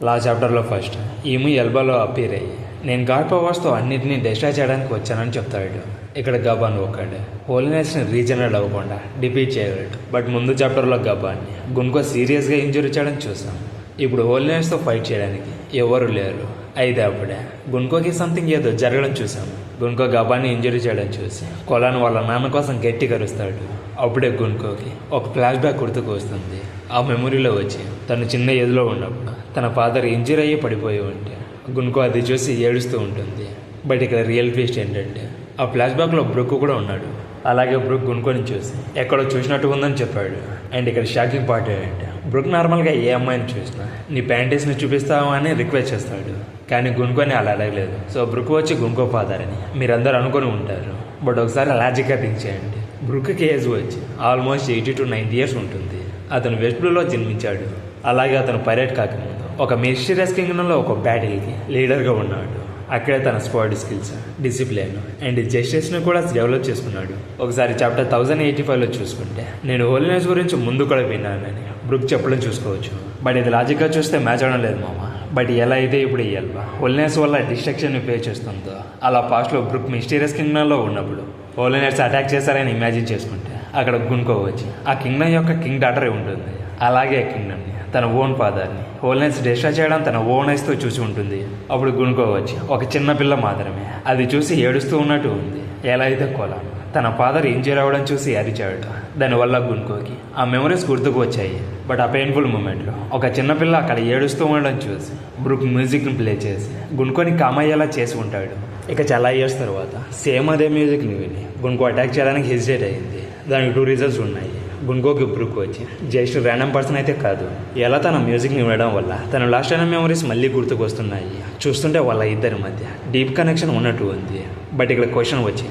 Last చాప్టర్లో first ఈమె ఎల్బాలో appear అయ్యి నేను గాడ్ పవర్స్తో అన్నింటినీ డిస్ట్రాయ్ చేయడానికి వచ్చానని చెప్తాడు. ఇక్కడ గబాన్ ఒకడు హోలీనెస్ని రీజనరేట్ అవ్వకుండా డిఫీట్ చేయగలడు. బట్ ముందు చాప్టర్లో గబాన్ని గున్కో సీరియస్గా ఇంజురీ చేయడం చూసాం. ఇప్పుడు హోలీనెస్తో ఫైట్ చేయడానికి ఎవరు లేరు. అయితే అప్పుడే గున్కోకి సంథింగ్ ఏదో జరగడం చూసాము. గున్కో గబాన్ని ఇంజురీ చేయడం చూసి కొలాన్ వాళ్ళ నాన్న కోసం గట్టి కరుస్తాడు. అప్పుడే గున్కోకి ఒక ఫ్లాష్ బ్యాక్ గుర్తుకు వస్తుంది. ఆ మెమొరీలో వచ్చి తను చిన్న ఏజ్లో ఉన్నప్పుడు తన ఫాదర్ ఇంజరీ అయ్యి పడిపోయి ఉంటే గున్కో అది చూసి ఏడుస్తూ ఉంటుంది. బట్ ఇక్కడ రియల్ ట్విస్ట్ ఏంటంటే ఆ ఫ్లాష్ బ్యాక్లో బ్రుక్ కూడా ఉన్నాడు. అలాగే బ్రుక్ గున్కోని చూసి ఎక్కడో చూసినట్టు ఉందని చెప్పాడు. అండ్ ఇక్కడ షాకింగ్ పార్ట్ ఏంటంటే బ్రుక్ నార్మల్గా ఏ అమ్మాయిని చూసినా నీ ప్యాంటీస్ని చూపిస్తావా అని రిక్వెస్ట్ చేస్తాడు. కానీ గున్కోని అలా అడగలేదు. సో బ్రుక్ వచ్చి గున్కో ఫాదర్ అని మీరందరూ అనుకొని ఉంటారు. బట్ ఒకసారి లాజిక్గా థింక్ చేయండి. బ్రుక్కి ఏజ్ వచ్చి ఆల్మోస్ట్ 80 to 90 years ఉంటుంది. అతను వెస్ట్ బ్లూలో జన్మించాడు. అలాగే అతను పైరేట్ కాకముందు ఒక మిస్టీరియస్ కింగ్డంలో ఒక బ్యాటిల్కి లీడర్గా ఉన్నాడు. అక్కడే తన స్క్వాడ్ స్కిల్స్, డిసిప్లిన్ అండ్ జస్టిస్ని కూడా డెవలప్ చేసుకున్నాడు. ఒకసారి చాప్టర్ 1085లో చూసుకుంటే నేను హోలీనెస్ గురించి ముందు కూడా విన్నానని బ్రుక్ చెప్పడం చూసుకోవచ్చు. బట్ ఇది లాజిక్గా చూస్తే మ్యాచ్ అవడం లేదు మామ. బట్ ఎలా అయితే ఇప్పుడు ఈ ఎల్బా హోలీనెస్ వల్ల డిస్ట్రక్షన్ని ఫేస్ చేస్తుందో అలా పాస్ట్లో బ్రుక్ మిస్టీరియస్ కింగ్డంలో ఉన్నప్పుడు హోలీనెస్ అటాక్ చేశారని ఇమాజిన్ చేసుకుంటే అక్కడ గున్కో వచ్చి ఆ కింగ్డమ్ యొక్క కింగ్ డాటరే ఉంటుంది. అలాగే కింగ్డమ్ని తన ఓన్ ఫాదర్ని హోలీనెస్ డిస్ట్రాయ్ చేయడం తన ఓన్ ఐస్తో చూసి ఉంటుంది. అప్పుడు గున్కో వచ్చి ఒక చిన్న పిల్ల మాత్రమే అది చూసి ఏడుస్తూ ఉన్నట్టు ఉంది. ఎలా అయితే కొలాన్ తన ఫాదర్ ఇంజూర్ అవ్వడం చూసి అరిచాడు. దానివల్ల గున్కోకి ఆ మెమరీస్ గుర్తుకు వచ్చాయి. బట్ ఆ పెయిన్ఫుల్ మూమెంట్లో ఒక చిన్నపిల్ల అక్కడ ఏడుస్తూ ఉండడం చూసి బ్రుక్ మ్యూజిక్ని ప్లే చేసి గున్కోని కామ్ అయ్యేలా చేసి ఉంటాడు. ఇక చాలా ఇయర్స్ తర్వాత సేమ్ అదే మ్యూజిక్ని విని గున్కో అటాక్ చేయడానికి హెసిటేట్ అయ్యింది. దానికి 2 రీజన్స్ ఉన్నాయి. గున్కోకి బ్రుక్ వచ్చి జస్ట్ ర్యాండమ్ పర్సన్ అయితే కాదు, ఎలా తన మ్యూజిక్ని వినడం వల్ల తన లాస్ట్ అయిన మెమరీస్ మళ్ళీ గుర్తుకు వస్తున్నాయి. చూస్తుంటే వాళ్ళ ఇద్దరి మధ్య డీప్ కనెక్షన్ ఉన్నట్టు ఉంది. బట్ ఇక్కడ క్వశ్చన్ వచ్చి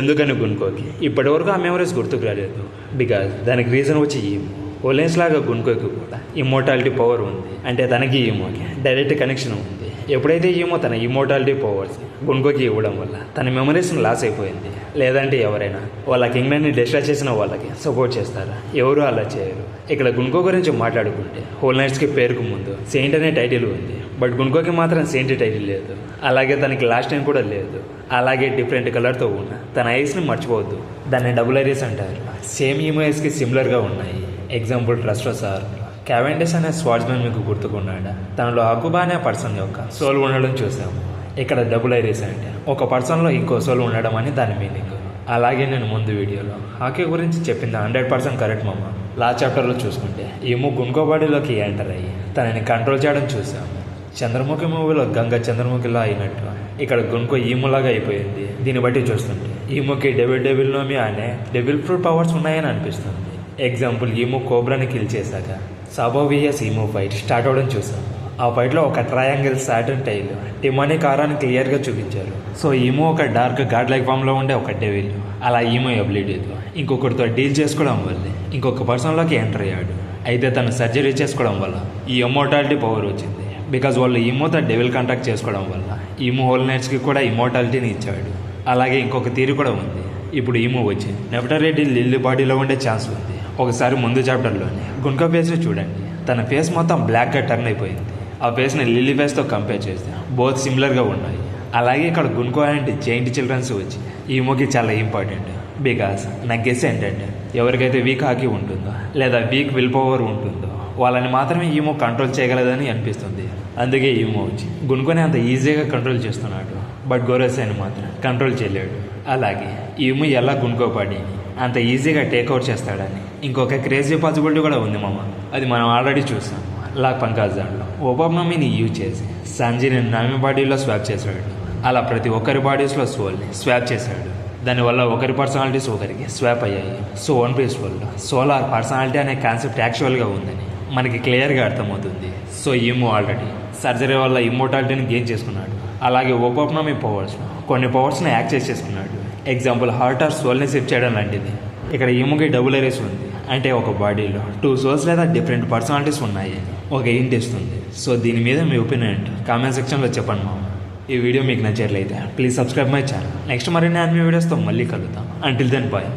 ఎందుకని గున్కోకి ఇప్పటివరకు ఆ మెమరీస్ గుర్తుకు రాలేదు? బికాజ్ దానికి రీజన్ వచ్చి ఈమో. హోలీనెస్ లాగా గున్కోకి కూడా ఇమ్మోర్టాలిటీ పవర్ ఉంది. అంటే తనకి ఈమోకి డైరెక్ట్ కనెక్షన్ ఉంది. ఎప్పుడైతే ఈమో తన ఇమ్మోర్టాలిటీ పవర్స్ గున్కోకి ఇవ్వడం వల్ల తన మెమరీస్ని లాస్ అయిపోయింది. లేదంటే ఎవరైనా వాళ్ళ కింగ్డమ్ని డిస్ట్రాయ్ చేసిన వాళ్ళకి సపోర్ట్ చేస్తారా? ఎవరు అలా చేయరు. ఇక్కడ గున్కో గురించి మాట్లాడుకుంటే హోలీనెస్కి పేరుకు ముందు సెయింట్ అనే టైటిల్ ఉంది. బట్ గున్కోకి మాత్రం సెయింట్ టైటిల్ లేదు. అలాగే తనకి లాస్ట్ టైం కూడా లేదు. అలాగే డిఫరెంట్ కలర్తో ఉన్న తన ఐస్ని మర్చిపోవద్దు. దాన్ని డబుల్ ఐరిస్ అంటారు. సేమ్ ఈమోస్కి సిమిలర్గా ఉన్నాయి. ఎగ్జాంపుల్ ట్రస్టోసార్ క్యావెండిష్ అనే స్వార్డ్స్మెన్ మీకు గుర్తుకున్నాడా? తనలో అకుబా అనే పర్సన్ యొక్క సోల్ ఉండడం చూసాము. ఇక్కడ డబుల్ ఐరిస్ అంటే ఒక పర్సన్లో ఇంకో సోల్ ఉండడం అని దాని మీనింగ్. అలాగే నేను ముందు వీడియోలో హాకీ గురించి చెప్పింది 100% కరెక్ట్ మామ. లాస్ట్ చాప్టర్లో చూసుకుంటే ఈమో గున్కో బాడీలోకి ఎంటర్ అయ్యి తనని కంట్రోల్ చేయడం చూసాము. చంద్రముఖి మూవీలో గంగ చంద్రముఖిలా అయినట్టు ఇక్కడ గున్కో ఈమోలాగా అయిపోయింది. దీన్ని బట్టి చూస్తుంటే ఈమోకి డెవిల్ నోమి అనే డెవిల్ ఫ్రూట్ పవర్స్ ఉన్నాయని అనిపిస్తుంది. ఎగ్జాంపుల్ ఈమో కోబ్రాని కిల్ చేశాక సాబో విఎస్ ఈమో ఫైట్ స్టార్ట్ అవడం చూసాము. ఆ ఫైట్లో ఒక ట్రయాంగిల్ సాటర్న్ టైల్ టిమాని కారాన్ని క్లియర్గా చూపించారు. సో ఈమో ఒక డార్క్ గాడ్ లైక్ ఫామ్లో ఉండే ఒక డెవిల్. అలా ఈమో ఎబిలిటీతో ఇంకొకరితో డీల్ చేసుకోవడం వల్లే ఇంకొక పర్సన్లోకి ఎంటర్ అయ్యాడు. అయితే తను సర్జరీ చేసుకోవడం వల్ల ఈ ఇమ్మోర్టాలిటీ పవర్ వచ్చింది. బికాజ్ వాళ్ళు ఈమోతో డెవిల్ కాంటాక్ట్ చేసుకోవడం వల్ల ఈమో హోలీనెస్కి కూడా ఇమ్మోర్టాలిటీని ఇచ్చాడు. అలాగే ఇంకొక తీరు కూడా ఉంది. ఇప్పుడు ఈమో వచ్చి నెఫ్టరెడ్డి లిల్లీ బాడీలో ఉండే ఛాన్స్ ఉంది. ఒకసారి ముందు చాప్టర్లోనే గున్కో ఫేస్ని చూడండి. తన ఫేస్ మొత్తం బ్లాక్గా టర్న్ అయిపోయింది. ఆ ఫేస్ని లిల్లీ ఫేస్తో కంపేర్ చేస్తే బోత్ సిమిలర్గా ఉన్నాయి. అలాగే ఇక్కడ గున్కో అండ్ జైంట్ చిల్డ్రన్స్ వచ్చి ఈమోకి చాలా ఇంపార్టెంట్. బికాస్ నా గెస్ ఏంటంటే ఎవరికైతే వీక్ హాకీ ఉంటుందో లేదా వీక్ విల్ పవర్ ఉంటుందో వాళ్ళని మాత్రమే ఈమో కంట్రోల్ చేయగలదని అనిపిస్తుంది. అందుకే ఈమో వచ్చి గున్కోని అంత ఈజీగా కంట్రోల్ చేస్తున్నాడు. బట్ గోరెస్ని మాత్రం కంట్రోల్ చేయలేడు. అలాగే ఈమో ఎలా గున్కో బాడీని అంత ఈజీగా టేక్అవుట్ చేస్తాడని ఇంకొక క్రేజీ పాసిబిలిటీ కూడా ఉంది మామ. అది మనం ఆల్రెడీ చూసాం. లాక్ పంకాజ్ దాంట్లో ఓపామ్నమీని యూజ్ చేసి సంజీని నామి బాడీలో స్వాప్ చేశాడు. అలా ప్రతి ఒక్కరి బాడీస్లో సోల్ని స్వాప్ చేశాడు. దానివల్ల ఒకరి పర్సనాలిటీస్ ఒకరికి స్వాప్ అయ్యాయి. సో వన్ పీస్ వల్ల సోల్ ఆర్ పర్సనాలిటీ అనే కాన్సెప్ట్ యాక్చువల్గా ఉందని మనకి క్లియర్గా అర్థమవుతుంది. సో ఈమో ఆల్రెడీ సర్జరీ వల్ల ఇమ్మోర్టాలిటీని గెయిన్ చేసుకున్నాడు. అలాగే ఓపామ్నమీ పవర్స్లో కొన్ని పవర్స్ని యాక్సెస్ చేసుకున్నాడు. ఎగ్జాంపుల్ హార్ట్ ఆర్ సోల్ని షిఫ్ట్ చేయడం లాంటిది. ఇక్కడ ఈమోకి డబుల్ ఐరిస్ ఉంది. అంటే ఒక బాడీలో 2 సోల్స్ లేదా డిఫరెంట్ పర్సనాలిటీస్ ఉన్నాయి ఒక హింట్ ఇస్తుంది. సో దీని మీద మీ ఒపీనియన్ కామెంట్ సెక్షన్లో చెప్పండి మామ. ఈ వీడియో మీకు నచ్చట్లయితే please subscribe my channel. Next మరిన్ని అన్ని వీడియోస్తో మళ్ళీ కలుద్దాం. Until then bye.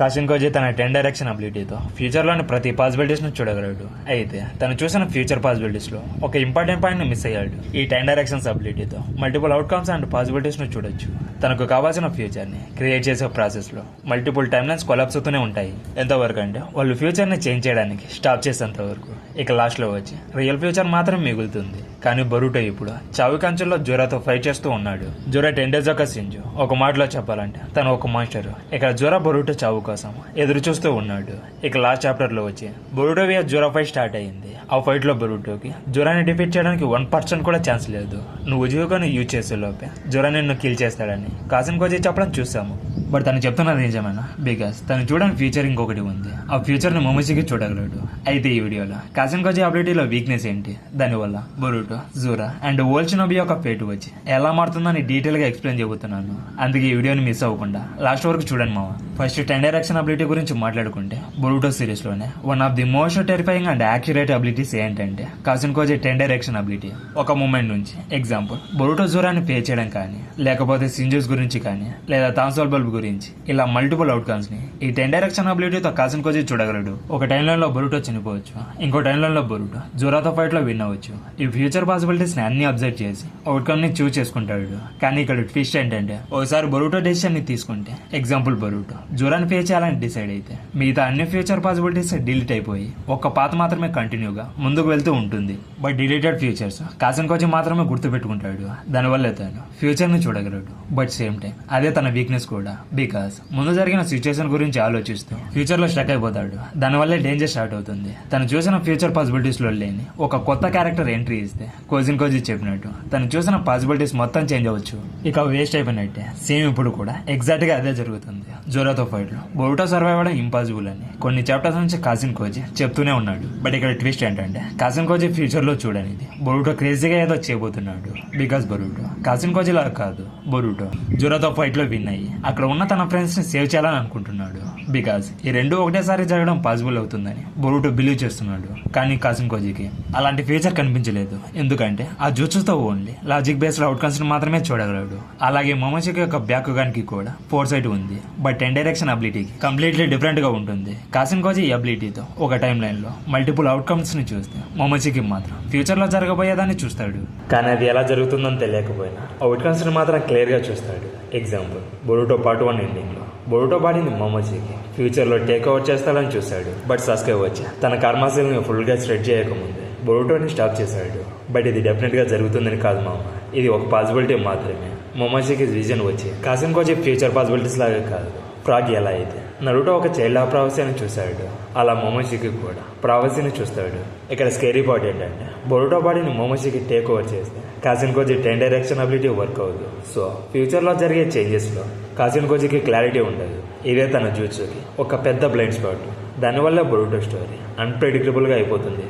కాసిన్కోజీ తన 10 డైరెక్షన్ అబిలిటీతో ఫ్యూచర్లోని ప్రతి పాసిబిలిటీస్ను చూడగలడు. అయితే తను చూసిన ఫ్యూచర్ పాసిబిలిటీస్లో ఒక ఇంపార్టెంట్ పాయింట్ని మిస్ అయ్యాడు. ఈ 10 డైరెక్షన్స్ అబిలిటీతో మల్టిపుల్ అవుట్కమ్స్ అండ్ పాసిబిలిటీస్ను చూడొచ్చు. తనకు కావాల్సిన ఫ్యూచర్ని క్రియేట్ చేసే ప్రాసెస్లో మల్టిపుల్ టైమ్ లైన్స్ కొలాప్స్ అవుతూనే ఉంటాయి. ఎంతవరకు అంటే వాళ్ళు ఫ్యూచర్ని చేంజ్ చేయడానికి స్టాప్ చేసేంత వరకు. ఇక లాస్ట్లో వచ్చి రియల్ ఫ్యూచర్ మాత్రం మిగులుతుంది. కానీ బరూటో ఇప్పుడు చావు కంచెల్లో జోరాతో ఫైట్ చేస్తూ ఉన్నాడు. జోరా 10 డేస్ ఒక సింజు. ఒక మాటలో చెప్పాలంటే తను ఒక మాస్టర్. ఇక్కడ జోరా బరూటో చావు కోసం ఎదురు చూస్తూ ఉన్నాడు. ఇక లాస్ట్ చాప్టర్ లో వచ్చి బరూటో వియా జోరా ఫైట్ స్టార్ట్ అయింది. ఆ ఫైట్ లో బరూటోకి జోరాని డిఫీట్ చేయడానికి 1% కూడా ఛాన్స్ లేదు. నువ్వు ఉజ్జుగాను యూజ్ చేసే లోపే జోరా నిన్ను కిల్ చేస్తాడని కాసిన్కోజీ చెప్పడం చూసాము. బట్ తను చెప్తున్నది నిజమేనా? బికాస్ తను చూడని ఫ్యూచర్ ఇంకొకటి ఉంది. ఆ ఫ్యూచర్ ని మొమోషికి చూడగలడు. అయితే ఈ వీడియోలో కాసిన్కోజీ అబిలిటీలో వీక్నెస్ ఏంటి, దానివల్ల బరూటో, జోరా అండ్ ఓల్చినోబి యొక్క ఫేట్ వచ్చి ఎలా మారుతుందని డీటెయిల్ గా ఎక్స్ప్లెయిన్ చెబుతున్నాను. అందుకే ఈ వీడియోని మిస్ అవ్వకుండా లాస్ట్ వరకు చూడండి మావా. ఫస్ట్ 10 డైరెక్షన్ అబిలిటీ గురించి మాట్లాడుకుంటే బరూటో సిరీస్ లోనే one of the most terrifying and accurate abilities ఏంటంటే కాసిన్కోజీ 10 డైరెక్షన్ అబిలిటీ. ఒక మూమెంట్ నుంచి ఎగ్జాంపుల్ బరూటో జోరాని పే చేయడం కానీ, లేకపోతే సింజూస్ గురించి కానీ, లేదా థాన్సోల్ బల్బ్ గురించి, ఇలా మల్టిపుల్ అవుట్కమ్స్ ని ఈ 10 డైరెక్షన్ అబిలిటీతో కాసిన్కోజీ చూడగలడు. ఒక టైం లైన్ లో బరూటో చనిపోవచ్చు, ఇంకో టైం లైన్ లో బరూటో జోరాతో ఫైట్ లో విన్ అవ్వచ్చు. ఈ ఫ్యూచర్ పాసిబిలిటీస్ ని అన్ని అబ్జర్వ్ చేసి అవుట్కమ్ ని చూస్ చేసుకుంటాడు. కానీ ఇక్కడ ట్విస్ట్ ఏంటంటే ఒకసారి బరూటో డెసిషన్ ని తీసుకుంటే, ఎగ్జాంపుల్ బరూటో జోరాని పే చేయాలని డిసైడ్ అయితే మిగతా అన్ని ఫ్యూచర్ పాసిబిలిటీస్ డిలీట్ అయిపోయి ఒక్క పాత మాత్రమే కంటిన్యూగా ముందుకు వెళ్తూ ఉంటుంది. బట్ డిలీటెడ్ ఫ్యూచర్స్ కాసిన్కోజీ మాత్రమే గుర్తు పెట్టుకుంటాడు. దానివల్ల తను ఫ్యూచర్ ని చూడగలడు. బట్ సేమ్ టైం అదే తన వీక్నెస్ కూడా. బికాస్ ముందు జరిగిన సిచ్యువేషన్ గురించి ఆలోచిస్తూ ఫ్యూచర్ లో స్టక్ అయిపోతాడు. దానివల్లే డేంజర్ స్టార్ట్ అవుతుంది. తను చూసిన ఫ్యూచర్ పాసిబిలిటీస్ లో లేని ఒక కొత్త క్యారెక్టర్ ఎంట్రీ ఇస్తే కాసిన్కోజీ చెప్పినట్టు తను చూసిన పాసిబిలిటీస్ మొత్తం చేంజ్ అవ్వచ్చు. ఇక వేస్ట్ అయిపోయినట్టే. సేమ్ ఇప్పుడు కూడా ఎగ్జాక్ట్ గా అదే జరుగుతుంది. జోరాతో ఫైట్ లో బరూటో సర్వైవ్ అవ్వడం ఇంపాసిబుల్ అని కొన్ని చాప్టర్స్ నుంచి కాసిన్కోజీ చెప్తూనే ఉన్నాడు. బట్ ఇక్కడ ట్విస్ట్ ఏంటంటే కాసిన్కోజీ ఫ్యూచర్ లో చూడనిది బరూటో క్రేజీగా ఏదో చేయబోతున్నాడు. బికాస్ బరూటో కాసిన్కోజీ లాగా కాదు, బరూటో జోరాతో ఫైట్ లో విన్ అయ్యి అక్కడ ఉన్న తన ఫ్రెండ్స్ ని సేవ్ చేయాలని అనుకుంటున్నాడు. బికాస్ ఈ రెండు ఒకటేసారి జరగడం పాసిబుల్ అవుతుందని బరూటో బిలీవ్ చేస్తున్నాడు. కానీ కాసిన్కోజీకి అలాంటి ఫ్యూచర్ కనిపించలేదు. ఎందుకంటే ఆ జూచుతో ఓన్లీ లాజిక్ బేస్డ్ అవుట్కమ్స్ ని మాత్రమే చూడగలడు. అలాగే మొమోషికి యొక్క బ్యాక్ గానికి కూడా ఫోర్ సైట్ ఉంది. బట్ 10 డైరెక్షన్ అబిలిటీకి కంప్లీట్లీ డిఫరెంట్ గా ఉంటుంది. కాసిన్కోజీ ఈ అబిలిటీతో ఒక టైం లైన్ లో మల్టిపుల్ అవుట్కమ్స్ ని చూస్తే మొమోషికి మాత్రం ఫ్యూచర్ లో జరగబోయేదాన్ని చూస్తాడు. కానీ అది ఎలా జరుగుతుందని తెలియకపోయినా అవుట్కమ్స్ ని మాత్రం క్లియర్ గా చూస్తాడు. ఎగ్జాంపుల్ బరూటో పార్ట్ 1 ఎండింగ్ లో బరూటో బాడీని మొమోషికి ఫ్యూచర్ లో టేక్ ఓవర్ చేస్తాడని చూశాడు. బట్ సస్కే వచ్చి తన కర్మాసిల్ ని ఫుల్ గా స్ట్రెచ్ చేయకముందే బరూటోని స్టాప్ చేశాడు. బట్ ఇది డెఫినెట్ గా జరుగుతుందని కాదు మామ, ఇది ఒక పాసిబిలిటీ మాత్రమే. మొమోషికి విజన్ వచ్చి కాసిన్కోజీ ఫ్యూచర్ పాసిబిలిటీస్ లాగా కాదు. ఫ్రాగ్ ఎలా అయితే నరుటో ఒక చైల్డ్ ఆఫ్ ప్రావసీని చూశాడు, అలా మొమోషికి కూడా ప్రావసీని చూస్తాడు. ఇక్కడ స్కేరీ పార్ట్ ఏంటంటే బరూటో బాడీని మొమోషికి టేక్ ఓవర్ చేస్తే కాసిన్కోజీ 10 డైరెక్షన్ అబిలిటీ వర్క్ అవ్వదు. సో ఫ్యూచర్లో జరిగే చేంజెస్లో కాసిన్కోజీకి క్లారిటీ ఉండదు. ఇదే తన జూచుకి ఒక పెద్ద బ్లైండ్ స్పాట్. దానివల్ల బరూటో స్టోరీ అన్ప్రెడిక్టబుల్గా అయిపోతుంది.